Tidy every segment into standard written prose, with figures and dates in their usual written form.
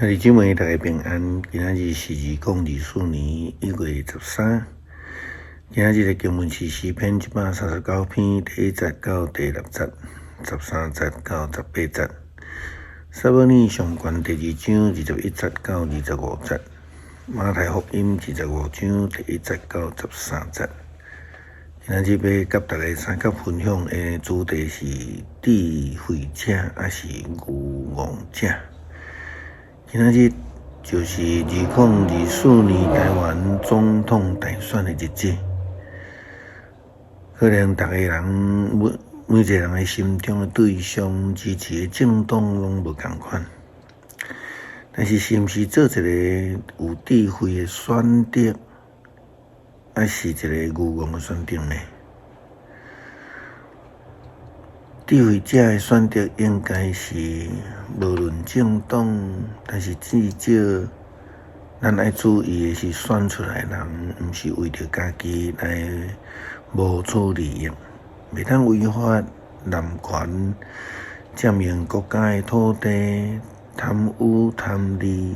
兄弟姊妹，大家平安。今仔日是2024年1月13。今仔日的经文是诗篇139篇第1节到第6节、13节到18节。撒母耳上卷第2章21节到25节。马太福音25章第1节到13节。今仔日要甲大家三角分享的主题是智慧者还是愚妄者。今仔日就是2024年台湾总统大选的日子，可能大家人每一个人的心中的对象支持的政党拢无同款，但是是毋是做一个有智慧的选择，还是一个愚妄的选择呢？智慧者的选择应该是无论政党，但是至少咱爱注意的是选出来的人，毋是为着家己来谋取利益，袂当违法滥权，占用国家的土地，贪污贪利。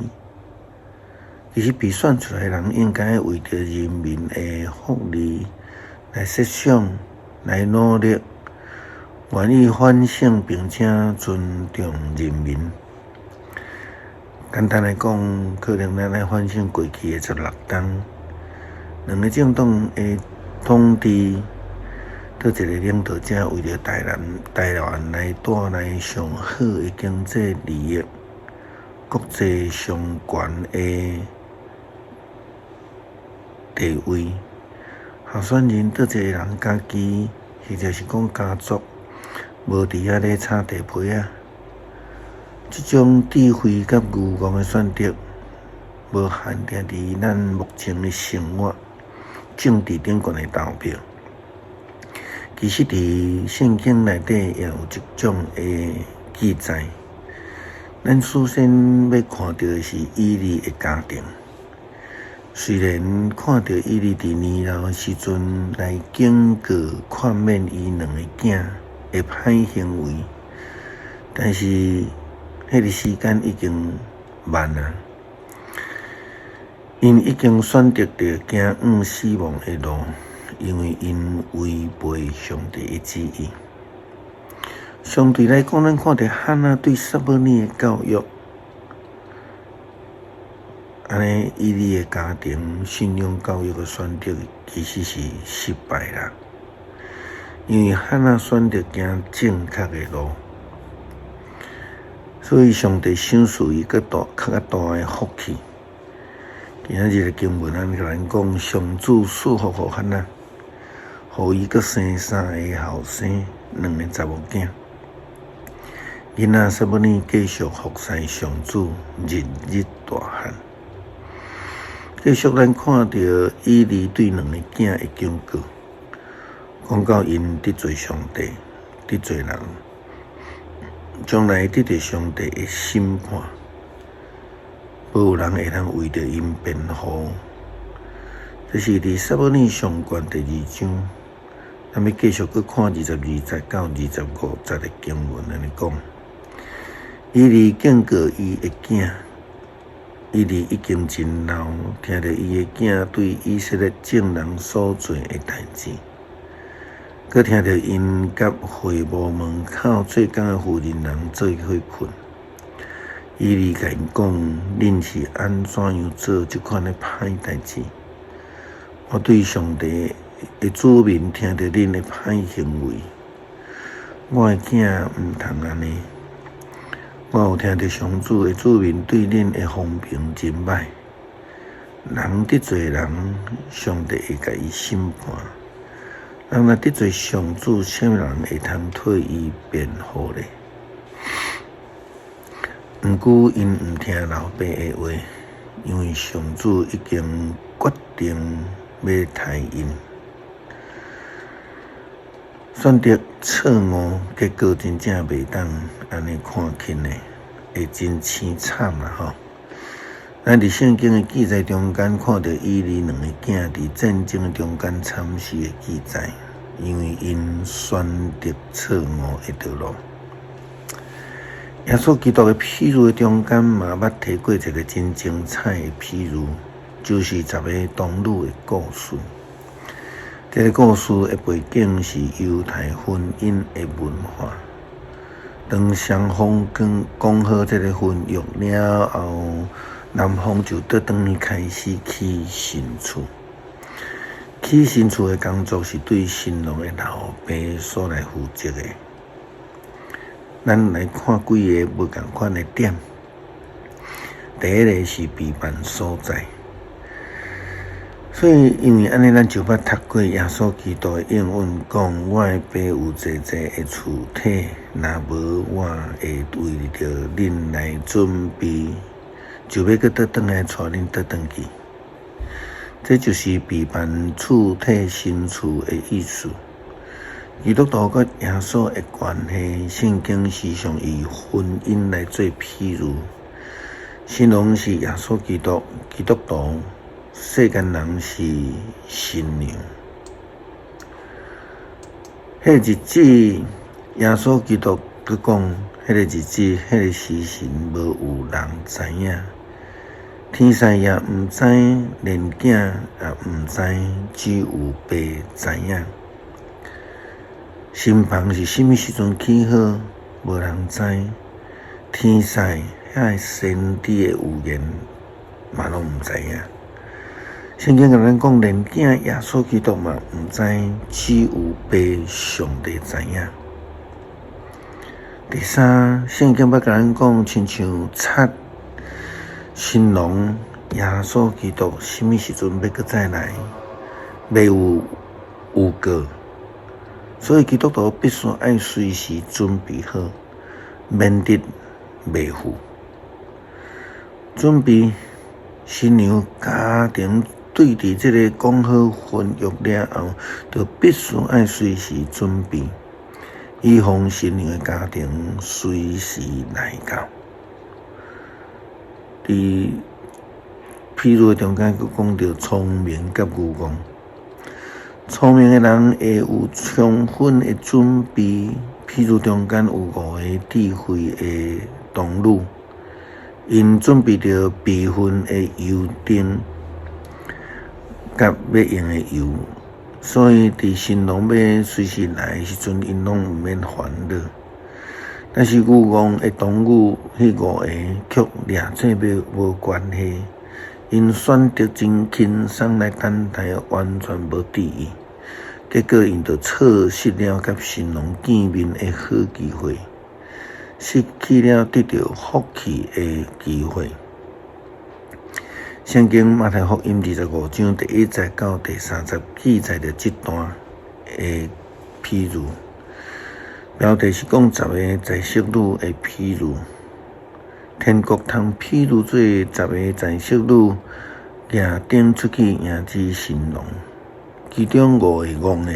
其实被选出来的人应该为着人民的福利来设想，来努力。愿意反省并且尊重人民。简单来讲，可能咱来反省过去的16冬，两个政党的统治，倒一个领导者为了台湾来带来上好的经济利益、国际上悬的地位，候选人倒一个人家己，或者是讲家族。无伫遐咧炒地皮啊！这种智慧甲愚妄的选择，无限定伫咱目前的生活、政治顶悬的投票。其实伫圣经内底也有一种的记载。咱首先要看到的是以利的家庭。虽然看到以利伫年老的时阵来警告劝勉伊两个囝的歹行为，但是迄个时间已经晚了，因已经选择着行死亡的路，因为因违背上帝的旨意。相对来讲，咱看到汉娜对撒母耳的教育，安尼以利的家庭信仰教育的选择其实是失败啦。因为汉娜选择行正确的路，所以上帝赏赐伊较大的福气。今仔日的经文甲咱讲，上主赐福给汉娜，互伊阁生3个后生，2个查某囝。囡仔撒母耳继续服侍上主，日日大汉。继续咱看到以利对2个囝的警告。讲到因得罪上帝，得罪人，将来得到上帝的审判，无有人会通为着因辩护。这是伫撒母耳上卷第2章，咱要继续去看22节到25节的经文安尼讲。以利警告伊的囝，以利已经真老，听到伊的囝对以色列众人所做的代志。佮听到因甲会幕门口做工的妇人做伙困，以利甲因讲：恁是安怎样做这款的歹代志？我对上帝的子民听到恁的歹行为，我的囝毋通安尼。我有听到上主的子民对恁的风评真歹，人得罪人，上帝会甲伊审判。人若得罪上主，啥物人会通替伊辩护咧？毋过因毋听老爸的话，因为上主已经决定要杀因，选择错误，结果真正袂当安尼看轻咧，会真凄惨啦吼！咱伫圣经的记载中间看到以利2个囝伫战争中间惨死的记载，因为因选择错误的道路。耶稣基督的譬喻中间嘛，捌提过一个真精彩的譬喻，就是10个童女的故事。这个故事的背景是犹太婚姻的文化。当双方讲好这个婚约了后，男方就倒转去开始起新厝。起新厝的工作是对新郎的老爸所来负责的。咱来看几个不同款的点。第一个是备办所在，所以因为安尼，咱就捌读过耶稣基督的应允讲：我的爸有济济的厝体，若无我会为着恁来准备，就要搁倒转来带恁倒转去。这就是备办厝体新厝的意思。基督徒甲耶稣的关系，圣经时常以婚姻来做譬喻。新郎是耶稣基督，基督徒，世间人是新娘。迄个日子，耶稣基督佮讲，迄个日子，迄个时辰，无有人知影，天使也毋知，连囝也毋知，只有爸知影。新房是什么时阵起好，无人知。天使遐先知的预言嘛拢毋知影。圣经甲咱讲，连囝耶稣基督嘛毋知，只有爸上帝知影。第三，圣经捌甲咱讲，亲像贼新郎耶稣基督什么时阵要搁再来，未有预告。所以基督徒必须爱随时准备好，免得未赴。准备新娘家庭对伫这个讲好婚约了后，就必须爱随时准备，以防新娘的家庭随时来到。伫譬如中间佫讲到聪明甲愚公。聪明的人会有充分的准备，譬如中间有5个智慧的童女，因准备着备婚的油灯，甲要用的油，所以伫新郎要随时来的时阵，因拢毋免烦恼。但是愚公的童女迄5个却掠这无关系。因选择真轻松来等待，完全无注意，结果因就错失了甲新郎见面的好机会，失去了得到福气的机会。圣经马太福音25章第1节到第3节记载着这段的譬喻，标题是讲10个在色女的譬喻。天国通譬喻做10个在色女举灯出去迎接新郎，其中5个戆的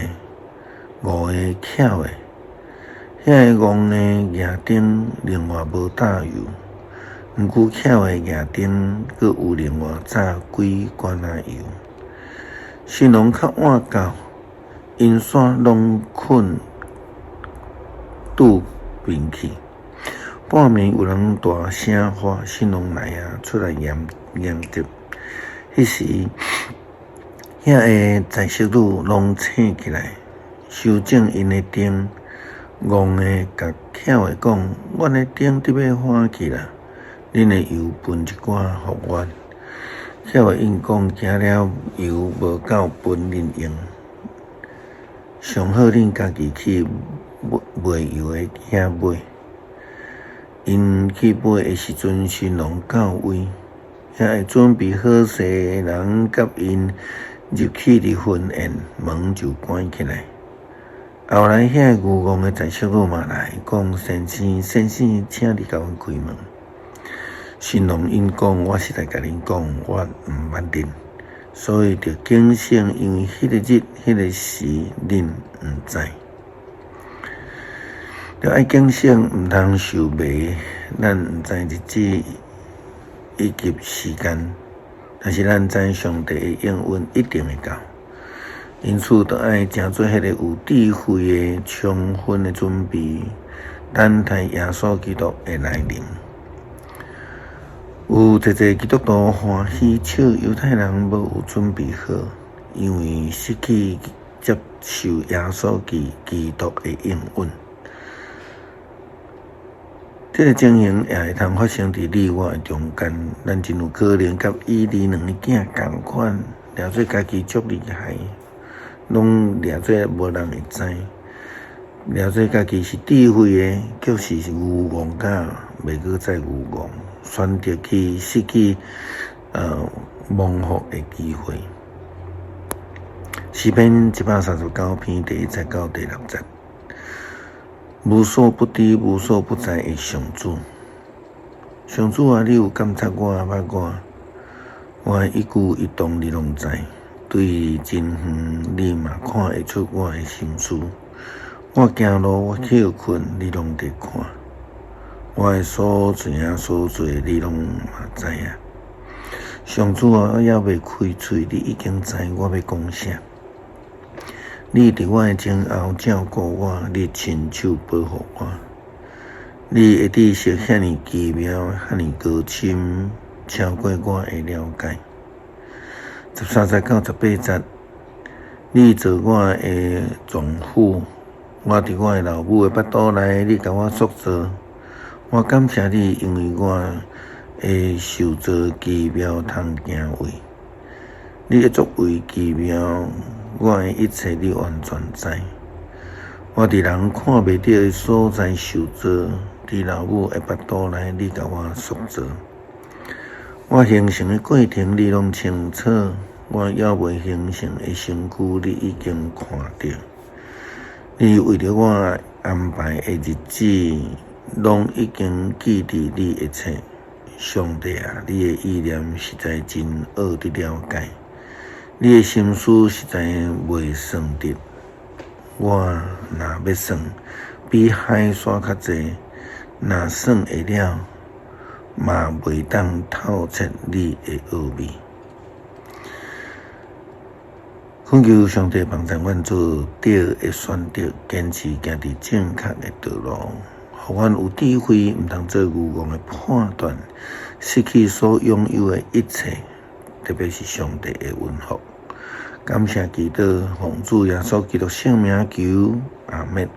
，5个巧的，遐个戆的举灯另外无打油，毋过巧的举灯佫有另外炸几罐油。新郎较晚到，因线拢捆拄边去。半暝有人大声喊：“新郎来啊！出来迎接！”迄时，遐个在色女拢醒起来，收正因的灯。戆的甲巧的讲：“阮的灯得要花去啦，恁的油分一寡互阮。”巧的应讲：“惊了油无够分恁用，上好恁家己去卖油的遐买。”因去买的时阵，新郎到位，遐会准备好势的人甲因入去的婚宴，门就关起来。后来遐愚公的在色女嘛来讲：“先生，请你甲阮开门。”新郎因讲：“我是来甲恁讲，我毋捌恁，所以着警醒，因为迄个日、迄个时，恁毋知。”着爱警醒，毋通受迷。咱毋知日子以及时间，但是咱知上帝的应允一定会到。因此，着爱诚做迄个有智慧的、充分的准备，等待耶稣基督的来临。有一个基督徒欢喜笑，犹太人无有准备好，因为失去接受耶稣基督的应允。这个情形也会通发生伫你我的中间，咱真有可能甲伊利两个囝同款，了做家己足厉害，拢了做无人会知，了做家己是智慧的，却是愚妄甲袂过再愚妄，选择去失去蒙福的机会。诗篇139篇第1节到第6节。无所不知、无所不在的上主，上主啊，你有监察我、捌我的一举一动你拢知。对真远，你嘛看会出我的心思。我行路，我休困，你拢在看。我的所做所做，你拢嘛知影。上主啊，我还未开嘴，你已经知我要讲啥。你伫我的前后照顾我，你亲手保护我。你的知识遐尼奇妙，遐尼高深，超过我的了解。13节到18节，你做我的丈夫，我伫我的老母的腹肚内，你甲我塑造。我感谢你，因为我会受造奇妙通行为。你的作为奇妙。我的一切你完全知，我伫人看袂到的所在受造，伫老母的腹肚内，你甲我塑造。我形成的过程你拢清楚，我还未形成的身躯你已经看到。你为了我安排的日子，拢已经记伫你一切。上帝啊，你的意念实在真好的了解。你的心思实在未算得，我若要算，比海沙较济，若算会了，嘛袂当透彻你的奥秘。恳求上帝帮助阮做对的选择，坚持行伫正确的道路，互阮有智慧，毋通做愚妄的判断，失去所拥有的一切，特别是上帝的恩福。感谢基督，奉主耶稣基督圣名求，阿们。